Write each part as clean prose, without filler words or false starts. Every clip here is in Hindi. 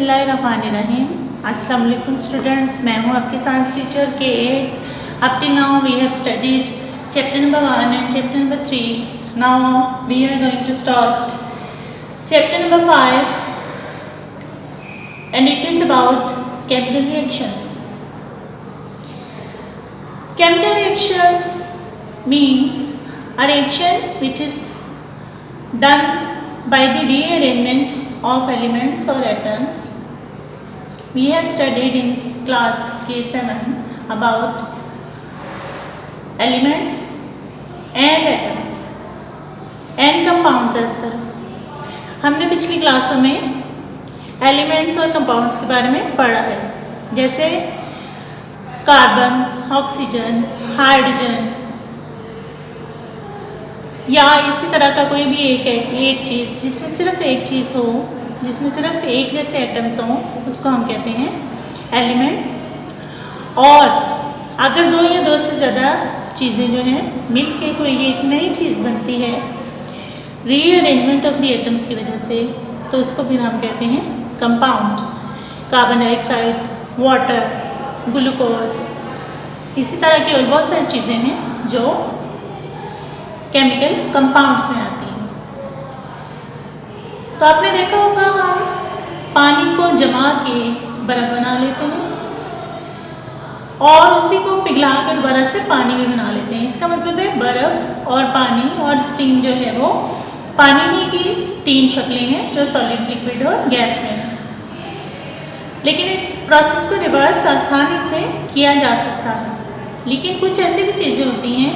बिस्मिल्लाहिर्रहमानिर्रहीम। अस्सलाम वालेकुम स्टूडेंट्स, मैं हूँ आपकी साइंस टीचर के8। Up till now we have studied chapter number 1 and chapter number 3. Now we are going to start chapter number 5 and it is about chemical reactions. Chemical reactions means a reaction which is done by the rearrangement of elements or atoms. We have studied in class K7 about elements and atoms and compounds as well. हमने पिछली क्लासों में एलिमेंट्स और कंपाउंड्स के बारे में पढ़ा है, जैसे कार्बन, ऑक्सीजन, हाइड्रोजन या इसी तरह का कोई भी एक चीज़ जिसमें सिर्फ एक चीज़ हो, जिसमें सिर्फ एक जैसे एटम्स हों, उसको हम कहते हैं एलिमेंट। और अगर दो या दो से ज़्यादा चीज़ें जो हैं मिलके कोई एक नई चीज़ बनती है रीअरेंजमेंट ऑफ द एटम्स की वजह से, तो उसको फिर हम कहते हैं compound. Carbon dioxide, water, glucose, इसी तरह की और बहुत सारी चीज़ें हैं जो केमिकल कंपाउंड्स में आती हैं। तो आपने देखा होगा हम पानी को जमा के बर्फ बना लेते हैं और उसी को पिघला कर दोबारा से पानी में बना लेते हैं। इसका मतलब है बर्फ और पानी और स्टीम जो है वो पानी ही की तीन शक्लें हैं जो सॉलिड, लिक्विड और गैस में है। लेकिन इस प्रोसेस को रिवर्स आसानी से किया जा सकता है, लेकिन कुछ ऐसी भी चीज़ें होती हैं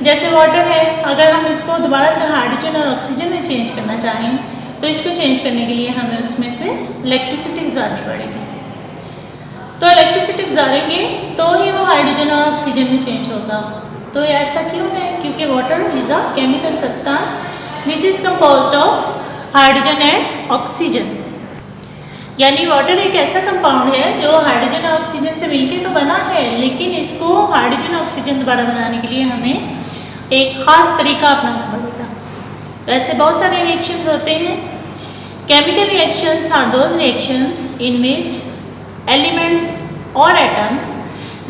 जैसे वाटर है, अगर हम इसको दोबारा से हाइड्रोजन और ऑक्सीजन में चेंज करना चाहें तो इसको चेंज करने के लिए हमें उसमें से इलेक्ट्रिसिटी गुजारनी पड़ेगी। तो इलेक्ट्रिसिटी गुजारेंगे तो ही वो हाइड्रोजन और ऑक्सीजन में चेंज होगा। तो ऐसा क्यों है? क्योंकि water is a chemical substance which is composed of hydrogen and oxygen. यानी वाटर एक ऐसा कंपाउंड है जो हाइड्रोजन और ऑक्सीजन से मिलकर तो बना है, लेकिन इसको हाइड्रोजन और ऑक्सीजन दोबारा बनाने के लिए हमें एक ख़ास तरीका अपनाना पड़ेगा। तो ऐसे बहुत सारे रिएक्शंस होते हैं। Chemical reactions are those reactions in which elements और atoms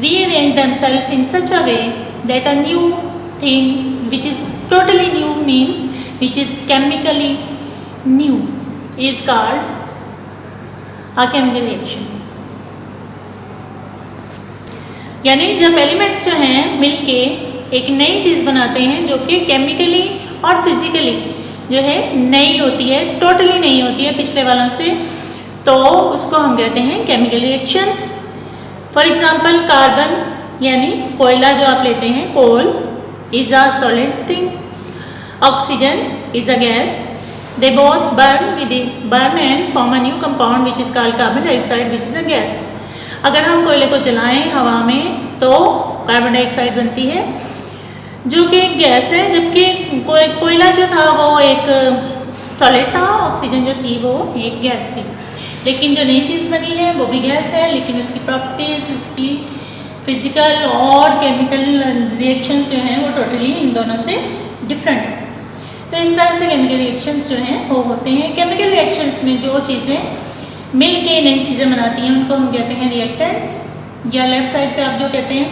rearrange themselves in such a way that a new thing which is totally new means which is chemically new is called a chemical reaction. यानी जब एलिमेंट्स जो हैं मिलके एक नई चीज़ बनाते हैं जो कि केमिकली और फिजिकली जो है नई होती है, टोटली नई होती है पिछले वालों से, तो उसको हम कहते हैं chemical reaction. For example carbon यानी कोयला जो आप लेते हैं, coal is a solid thing, oxygen is a gas, they both burn and form a new compound which is called carbon dioxide which is a gas. अगर हम कोयले को जलाएं हवा में तो कार्बन डाइऑक्साइड बनती है जो कि एक गैस है, जबकि कोयला जो था वो एक सॉलिड था, ऑक्सीजन जो थी वो एक गैस थी। लेकिन जो नई चीज़ बनी है वो भी गैस है, लेकिन उसकी प्रॉपर्टीज़, उसकी फिजिकल और केमिकल रिएक्शंस जो हैं वो टोटली इन दोनों से डिफरेंट है। तो इस तरह से केमिकल रिएक्शंस जो हैं वो होते हैं। केमिकल रिएक्शंस में जो चीज़ें मिल के नई चीज़ें बनाती हैं उनको हम कहते हैं रिएक्टेंट्स, या लेफ्ट साइड पे आप जो कहते हैं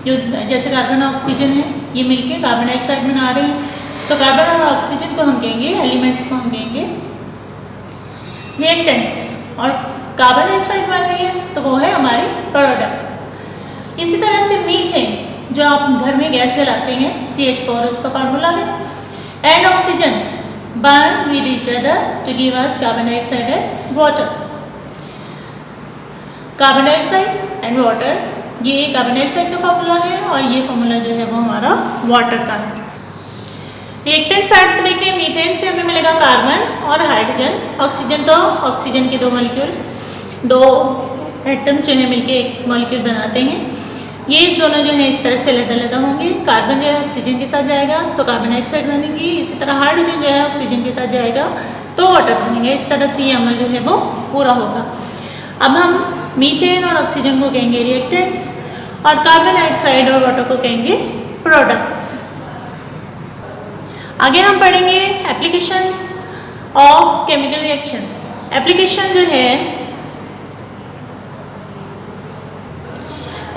जो जैसे कार्बन और ऑक्सीजन है ये मिलके कार्बन डाइऑक्साइड बना रहे हैं, तो कार्बन और ऑक्सीजन को हम कहेंगे, एलिमेंट्स को हम कहेंगे रिएक्टेंट्स, और कार्बन डाइऑक्साइड बन रही है तो वो है हमारी प्रोडक्ट। इसी तरह से मीथेन जो आप घर में गैस जलाते हैं, CH4 उसका फार्मूला है, and oxygen burn with each other to give us carbon dioxide and water. Carbon dioxide and water, ये कार्बन डाइऑक्साइड का फार्मूला है और ये फार्मूला जो है वो हमारा वाटर का है। रिएक्टेंट साइड पर देखिए, मीथेन से हमें मिलेगा कार्बन और हाइड्रोजन, ऑक्सीजन तो ऑक्सीजन के दो मॉलिक्यूल, दो एटम्स जो है मिलके एक मॉलिक्यूल बनाते हैं। ये दोनों जो है इस तरह से अलग-अलग होंगे। कार्बन जो है ऑक्सीजन के साथ जाएगा तो कार्बन डाइऑक्साइड बनेगी, इसी तरह हाइड्रोजन जो है ऑक्सीजन के साथ जाएगा तो वाटर बनेंगे। इस तरह से ये अमल जो है वो पूरा होगा। अब हम मीथेन और ऑक्सीजन को कहेंगे रिएक्टेंट्स और कार्बन डाइऑक्साइड और वाटर को कहेंगे प्रोडक्ट्स। आगे हम पढ़ेंगे applications of chemical reactions. Application जो है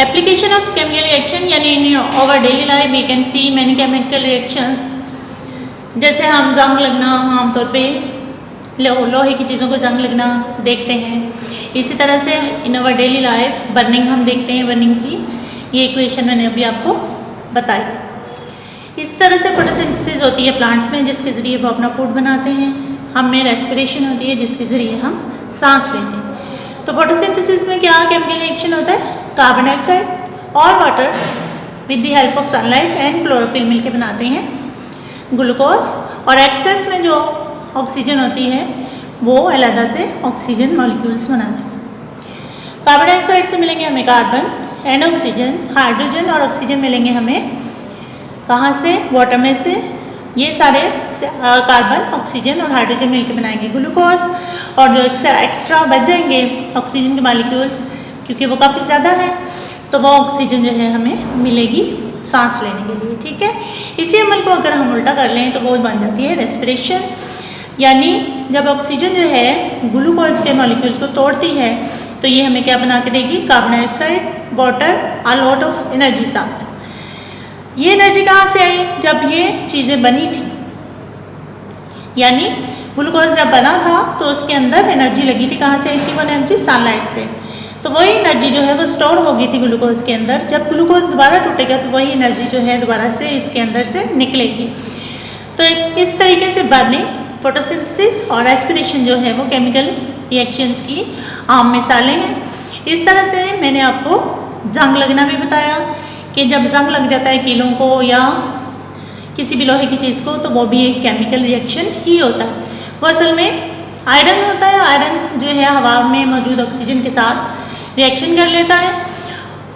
एप्लीकेशन ऑफ केमिकल रिएक्शन यानी in our daily life we can see many chemical reactions. जैसे हम जंग लगना आमतौर पे लोहे की चीज़ों को जंग लगना देखते हैं। इसी तरह से in our daily life burning हम देखते हैं, बर्निंग की ये इक्वेशन मैंने अभी आपको बताई। इस तरह से फोटोसिंथेसिस होती है प्लांट्स में, जिसके ज़रिए वो अपना फूड बनाते हैं। हम में रेस्पिरेशन होती है, जिसके ज़रिए हम सांस लेते हैं। तो फोटोसिंथेसिस में क्या केमिकल रिएक्शन होता है? कार्बन डाइऑक्साइड और water with the help of sunlight and chlorophyll मिलके बनाते हैं ग्लूकोज, और एक्सेस में जो ऑक्सीजन होती है वो अलग से ऑक्सीजन मॉलिक्यूल्स बनाते हैं। कार्बन डाइऑक्साइड से मिलेंगे हमें कार्बन एंड ऑक्सीजन, हाइड्रोजन और ऑक्सीजन मिलेंगे हमें कहाँ से? वाटर में से। ये सारे कार्बन, ऑक्सीजन और हाइड्रोजन मिलकर बनाएंगे ग्लूकोज, और जो एक्स्ट्रा बच जाएंगे ऑक्सीजन के मॉलिक्यूल्स, क्योंकि वो काफ़ी ज़्यादा है, तो वो ऑक्सीजन जो है हमें मिलेगी सांस लेने के लिए। ठीक है, इसी अमल को अगर हम उल्टा कर लें तो वो बन जाती है रेस्पिरेशन। यानी जब ऑक्सीजन जो है ग्लूकोज के मॉलिक्यूल को तोड़ती है तो ये हमें क्या बना के देगी? Carbon dioxide, water, a lot of energy साथ। ये एनर्जी कहाँ से आई? जब ये चीज़ें बनी थी, यानी ग्लूकोज जब बना था तो उसके अंदर एनर्जी लगी थी। कहाँ से आई थी वो एनर्जी? सनलाइट से। तो वही एनर्जी जो है वो स्टोर हो गई थी ग्लूकोज के अंदर। जब ग्लूकोज दोबारा टूटेगा तो वही एनर्जी जो है दोबारा से इसके अंदर से निकलेगी। तो इस तरीके से बर्निंग, फोटोसिंथेसिस और रेस्पिरेशन जो है वो केमिकल रिएक्शंस की आम मिसालें हैं। इस तरह से मैंने आपको जंग लगना भी बताया कि जब जंग लग जाता है कीलों को या किसी भी लोहे की चीज़ को, तो वो भी एक केमिकल रिएक्शन ही होता है। वो असल में आयरन होता है। आयरन जो है हवा में मौजूद ऑक्सीजन के साथ रिएक्शन कर लेता है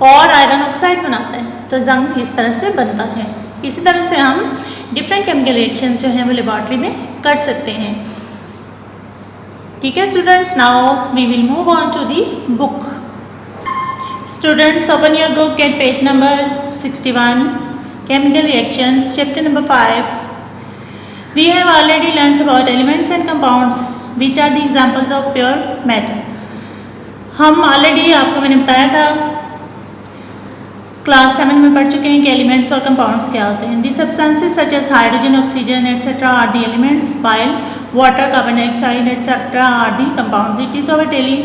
और आयरन ऑक्साइड बनाता है, तो जंग इस तरह से बनता है। इसी तरह से हम डिफरेंट केमिकल रिएक्शंस जो हैं वो लेबॉर्ट्री में कर सकते हैं। ठीक है students, now we will move on to the book. Students, open your book at page number 61, Chemical Reactions, chapter number 5. We have already learnt about elements and compounds, which are the examples of pure matter. हम ऑलरेडी आपको मैंने बताया था, क्लास 7 में पढ़ चुके हैं कि एलिमेंट्स और कंपाउंड्स क्या होते हैं। The substances such as hydrogen, oxygen etcetera are the elements, while water, carbon dioxide etcetera are the compounds. It is our daily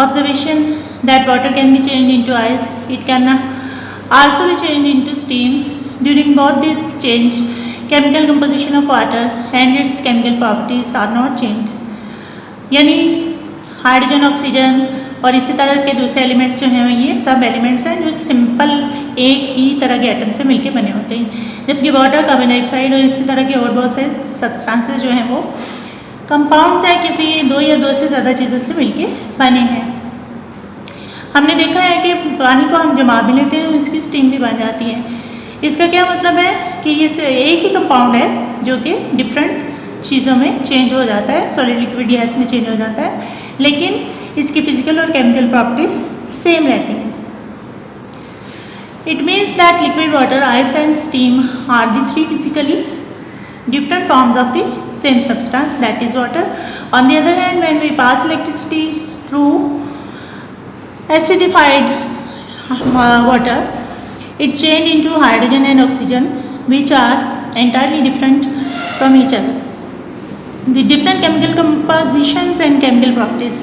observation that water can be changed into ice. It can also be changed into steam. During both this change, chemical composition of water and its chemical properties are not changed. यानी हाइड्रोजन, ऑक्सीजन और इसी तरह के दूसरे एलिमेंट्स जो हैं ये सब एलिमेंट्स हैं जो सिंपल एक ही तरह के एटम से मिलके बने होते हैं, जबकि वाटर, कार्बन डाइऑक्साइड और इसी तरह के और बहुत से सब्सटेंसेस जो हैं वो कंपाउंड्स हैं, क्योंकि ये दो या दो से ज़्यादा चीज़ों से मिलके बने हैं। हमने देखा है कि पानी को हम जमा भी लेते हैं, इसकी स्टीम भी बन जाती है। इसका क्या मतलब है कि ये एक ही कंपाउंड है जो कि डिफरेंट चीज़ों में चेंज हो जाता है, सॉलिड, लिक्विड, गैस में चेंज हो जाता है, लेकिन इसकी फिजिकल और केमिकल प्रॉपर्टीज सेम रहती हैं। It means that liquid, water, ice and steam are the 3 physically different forms of the same substance, that is water. On the other hand, when we pass electricity through acidified water, it change into hydrogen and oxygen, which are entirely different from each other. The different chemical compositions and chemical properties.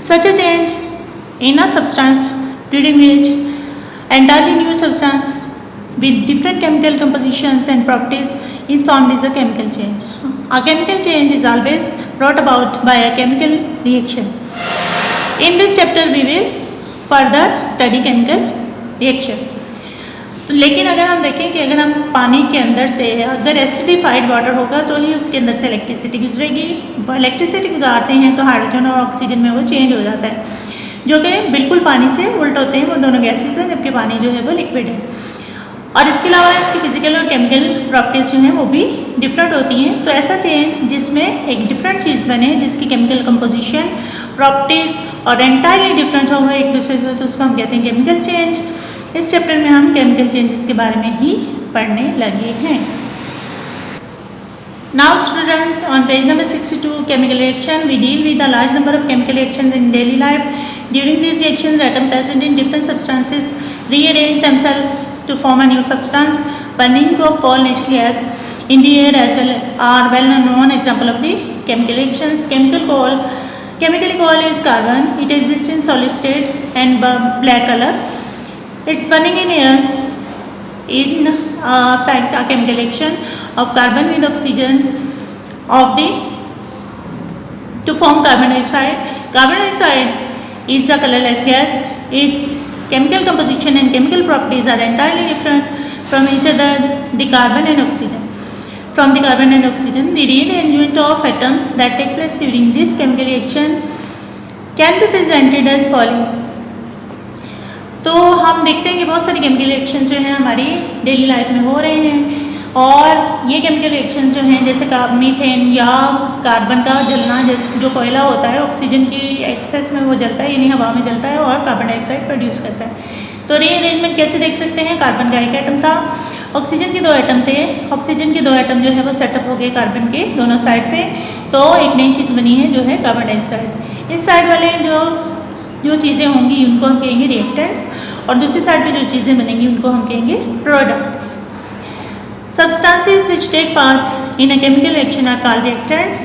Such a change in a substance during which entirely new substance with different chemical compositions and properties is formed is a chemical change. A chemical change is always brought about by a chemical reaction. In this chapter we will further study chemical reaction. तो लेकिन अगर हम देखें कि अगर हम पानी के अंदर से अगर एसिडिफाइड वाटर होगा तो ही उसके अंदर से इलेक्ट्रिसिटी गुजरेगी। वो इलेक्ट्रिसिटी गुजारते हैं तो हाइड्रोजन और ऑक्सीजन में वो चेंज हो जाता है, जो कि बिल्कुल पानी से उल्ट होते हैं। वो दोनों गैसेज हैं, जबकि पानी जो है वो लिक्विड है। और इसके अलावा इसकी फिजिकल और केमिकल प्रॉपर्टीज़ जो हैं वो भी डिफरेंट होती हैं। तो ऐसा चेंज जिसमें एक डिफरेंट चीज़ बने, जिसकी केमिकल कंपोजिशन, प्रॉपर्टीज़ और एंटायरली डिफरेंट हो गए एक दूसरे से, तो उसको हम कहते हैं केमिकल चेंज। इस चैप्टर में हम केमिकल चेंजेस के बारे में ही पढ़ने लगे हैं। Now student, on page number 62, chemical reaction, we deal with a large number of chemical reactions in daily life. During these reactions, atoms present in different substances rearrange themselves to form a new substance. Burning of coal natural gas in the air as well are well known example of the chemical reactions. Chemically coal is carbon. It exists in solid state and black color. It's burning in air. In fact, a chemical reaction of carbon with oxygen to form carbon dioxide. Carbon dioxide is a colorless gas. Its chemical composition and chemical properties are entirely different from each other. The carbon and oxygen. The rearrangement of atoms that take place during this chemical reaction can be presented as following. तो हम देखते हैं कि बहुत सारे केमिकल रिएक्शन जो हैं हमारी डेली लाइफ में हो रहे हैं, और ये केमिकल रिएक्शन जो हैं जैसे मीथेन या कार्बन का जलना, जो कोयला होता है ऑक्सीजन की एक्सेस में वो जलता है, यानी हवा में जलता है और कार्बन डाइऑक्साइड प्रोड्यूस करता है। तो रीअरेंजमेंट कैसे देख सकते हैं, कार्बन का एक एटम था, ऑक्सीजन के 2 एटम थे, ऑक्सीजन के 2 एटम जो है वो सेटअप हो गए कार्बन के दोनों साइड पे, तो एक नई चीज़ बनी है जो है कार्बन डाइऑक्साइड। इस साइड वाले जो चीज़ें होंगी उनको हम कहेंगे रिएक्टेंट्स, और दूसरी साइड पे जो चीज़ें बनेंगी उनको हम कहेंगे products. Substances which take part in a chemical reaction are called reactants,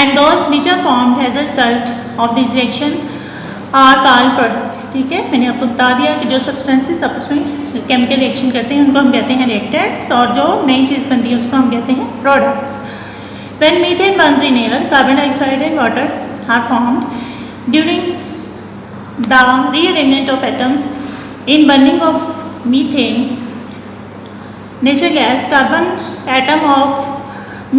and those which are formed as a result of this reaction are called products। ठीक है, मैंने आपको बता दिया कि जो सब्सटेंसेस आपस में केमिकल रिएक्शन करते हैं उनको हम कहते हैं रिएक्टेंट्स, और जो नई चीज़ बनती है उसको हम कहते हैं products. When methane burns in air, carbon dioxide and water are formed during the rearrangement of atoms. In burning of methane natural gas, carbon atom of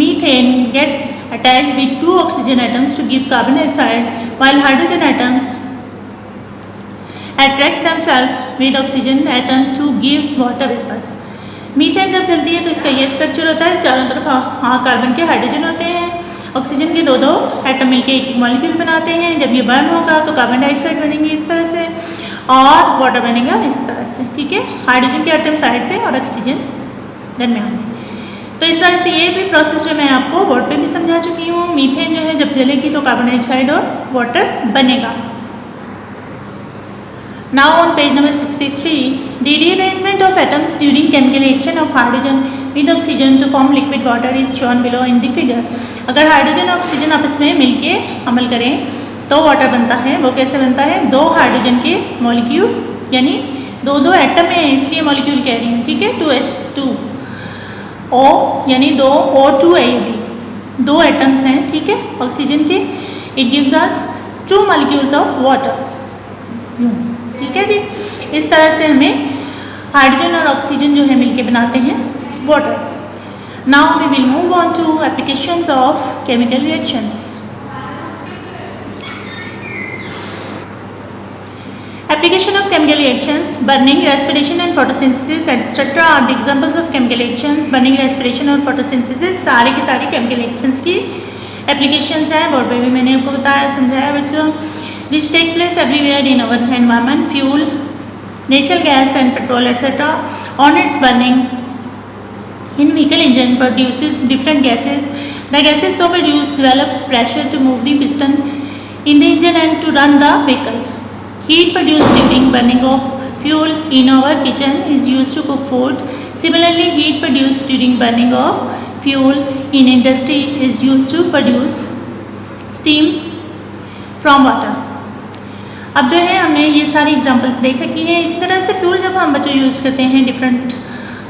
methane gets attached with 2 oxygen atoms to give carbon dioxide, while hydrogen atoms attract themselves with oxygen atom to give water vapors। Methane जब जलती है तो इसका ये स्ट्रक्चर होता है, चारों तरफ कार्बन के हाइड्रोजन होते हैं, ऑक्सीजन के 2 एटम मिलके एक मॉलिक्यूल बनाते हैं। जब ये बर्न होगा तो कार्बन डाइऑक्साइड बनेंगे इस तरह से, और वाटर बनेगा इस तरह से। ठीक है, हाइड्रोजन के एटम साइड पे और ऑक्सीजन दरमियान में। तो इस तरह से ये भी प्रोसेस जो मैं आपको बोर्ड पे भी समझा चुकी हूँ। मीथेन जो है जब जलेगी तो कार्बन डाइऑक्साइड और वाटर बनेगा। Now on page number 63, the rearrangement of atoms during chemical reaction of hydrogen with oxygen to form liquid water is shown below in the figure। अगर हाइड्रोजन और ऑक्सीजन आपस में मिलके अमल करें तो वाटर बनता है। वो कैसे बनता है, 2 हाइड्रोजन के मॉलिक्यूल, यानी 2 एटम है इसलिए मॉलिक्यूल कह रही हूँ। ठीक है, 2H2O यानी 2 O2 है, ये भी 2 एटम्स हैं। ठीक है, ऑक्सीजन के। It gives us 2 molecules of water. ठीक है जी, इस तरह से हमें हाइड्रोजन और ऑक्सीजन जो है मिलके बनाते हैं water. Now we will move on to applications of chemical reactions. Application of chemical reactions, burning, respiration and photosynthesis etc. are the examples of chemical reactions। burning, respiration और photosynthesis सारी की सारी chemical reactions की applications हैं। बोर्ड पे भी मैंने आपको बताया समझाया बच्चों। which take place everywhere in our environment, fuel, natural gas and petrol etc. on its burning in vehicle engine produces different gases। the gases so produced develop pressure to move the piston in the engine and to run the vehicle। heat produced during burning of fuel in our kitchen is used to cook food। similarly, heat produced during burning of fuel in industry is used to produce steam from water। अब जो है हमने ये सारी एग्जांपल्स देख रखी हैं। इसी तरह से फ्यूल जब हम बच्चों यूज़ करते हैं डिफरेंट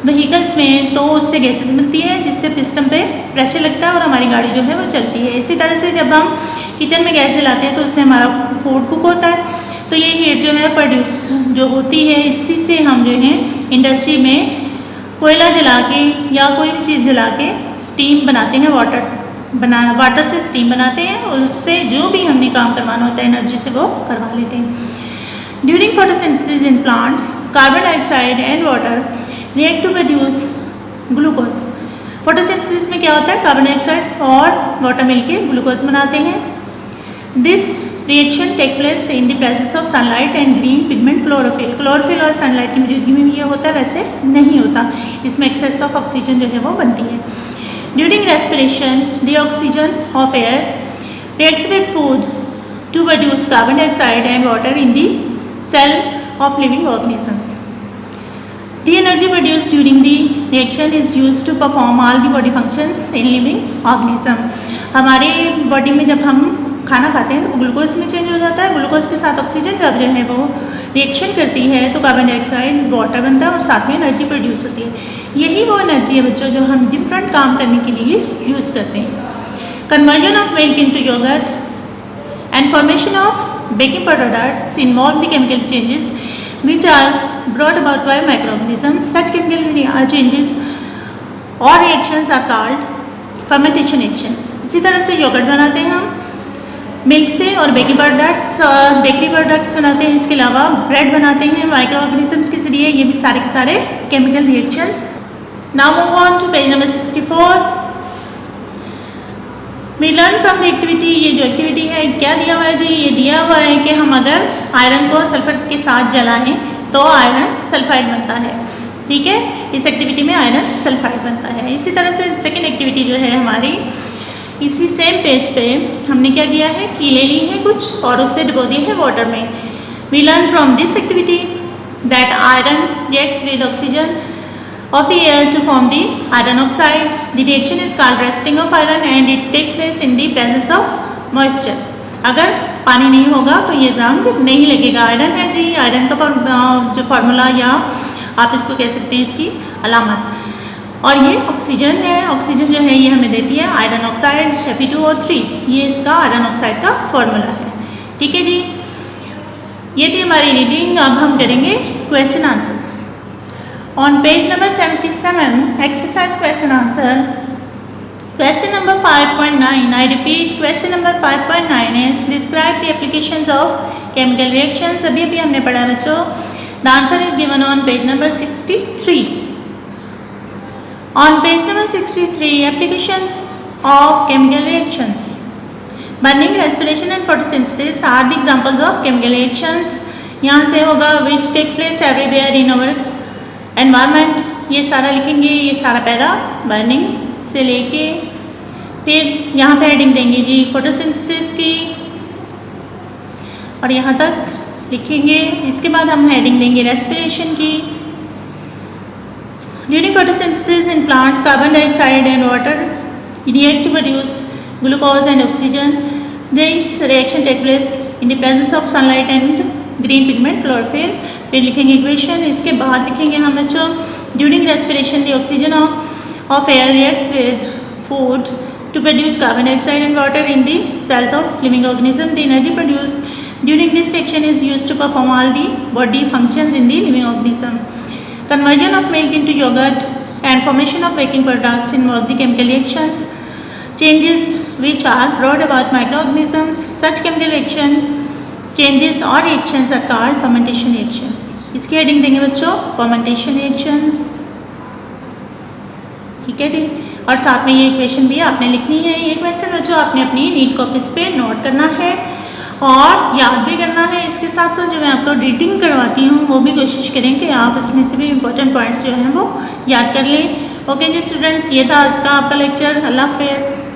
व्हीकल्स में तो उससे गैसेस बनती है जिससे पिस्टन पे प्रेशर लगता है और हमारी गाड़ी जो है वो चलती है। इसी तरह से जब हम किचन में गैस जलाते हैं तो उससे हमारा फूड कुक होता है, तो ये हीट जो है प्रोड्यूस जो होती है, इसी से हम जो है इंडस्ट्री में कोयला जला के या कोई भी चीज़ जला के स्टीम बनाते हैं, वाटर से स्टीम बनाते हैं, और उससे जो भी हमने काम करवाना होता है एनर्जी से वो करवा लेते हैं। During photosynthesis in plants, carbon dioxide and water react to produce glucose. Photosynthesis में क्या होता है, कार्बन डाइऑक्साइड और वाटर मिलके ग्लूकोज बनाते हैं। This reaction take place in the presence of sunlight and green pigment chlorophyll. Chlorophyll और सनलाइट की मौजूदगी में ये होता है, वैसे नहीं होता। इसमें एक्सेस ऑफ ऑक्सीजन जो है वो बनती है। During respiration the oxygen of air reacts with food to produce carbon dioxide and water in the cell of living organisms. The energy produced during the reaction is used to perform all the body functions in living organism. हमारे बॉडी में जब हम खाना खाते हैं तो ग्लूकोज में चेंज हो जाता है, ग्लूकोज के साथ ऑक्सीजन जब जो है वो रिएक्शन करती है तो कार्बन डाइऑक्साइड वाटर बनता है और साथ में एनर्जी प्रोड्यूस होती है. यही वो एनर्जी है बच्चों जो हम डिफरेंट काम करने के लिए यूज़ करते हैं. Conversion of milk into yoghurt and formation of baking products involve the chemical changes which are brought about by microorganisms. Such chemical changes or reactions are called fermentation reactions. इसी तरह से योगर्ट बनाते हैं हम मिल्क से और बेकिंग प्रोडक्ट्स बेकरी प्रोडक्ट्स बनाते हैं. इसके अलावा ब्रेड बनाते हैं माइक्रो ऑर्गेनिजम्स के जरिए. ये भी सारे के सारे chemical reactions. Now move on to page number 64. We learn from the activity. ये जो एक्टिविटी है क्या दिया हुआ है जी? ये दिया हुआ है कि हम अगर आयरन को सल्फर के साथ जलाएं तो आयरन सल्फाइड बनता है. ठीक है, इस एक्टिविटी में आयरन सल्फाइड बनता है. इसी तरह से सेकेंड एक्टिविटी जो है हमारी इसी सेम पेज पे हमने क्या किया है कि ले ली है कुछ और उससे डुबो दी है वाटर में. We learn from this activity that iron reacts with oxygen of the air to form the iron oxide. The reaction is called rusting of iron and it takes place in the presence of moisture. अगर पानी नहीं होगा तो ये जंग नहीं लगेगा. आयरन है जी, आयरन का जो फार्मूला या आप इसको कह सकते हैं इसकी अलामत. और ये ऑक्सीजन है. ऑक्सीजन जो है ये हमें देती है आयरन ऑक्साइड Fe2O3. ये इसका आयरन ऑक्साइड का फार्मूला है. ठीक है जी, ये थी हमारी रीडिंग. अब हम करेंगे question answers. On page number 77, exercise question answer. Question number 5.9. I repeat, question number 5.9 is describe the applications of chemical reactions. अभी अभी हमने पढ़ा बच्चों. The answer is given on page number 63. On page number 63, applications of chemical reactions. Burning, respiration and photosynthesis are the examples of chemical reactions. यहाँ से होगा which take place everywhere in our environment. ये सारा लिखेंगे, ये सारा पैरा बर्निंग से लेके फिर यहाँ पे हेडिंग देंगे जी फोटोसिंथेसिस की और यहाँ तक लिखेंगे. इसके बाद हम हेडिंग देंगे रेस्पिरेशन की. During photosynthesis in plants carbon dioxide and water react to produce glucose and oxygen. This reaction take place in the presence of sunlight and green pigment chlorophyll. फिर लिखेंगे इक्वेशन. इसके बाद लिखेंगे हम बच्चों during respiration the oxygen of air reacts with food to produce carbon dioxide and water in the cells of living organism. The energy produced during this reaction is used to perform all the body functions in the living organism. Conversion of milk into yoghurt and formation of baking products involve the chemical reactions changes which are brought about microorganisms. Such chemical reaction changes or reactions are called fermentation reactions. इसकी हेडिंग देंगे बच्चों fermentation reactions. ठीक है जी, और साथ में ये इक्वेशन भी आपने लिखनी है. ये क्वेश्चन बच्चों आपने अपनी नीट कॉपीज पे नोट करना है और याद भी करना है. इसके साथ साथ जो मैं आपको रीडिंग करवाती हूँ वो भी कोशिश करें कि आप इसमें से भी इंपॉर्टेंट पॉइंट्स जो हैं वो याद कर लें. ओके जी स्टूडेंट्स, ये था आज का आपका लेक्चर. अल्लाह हाफ़िज़.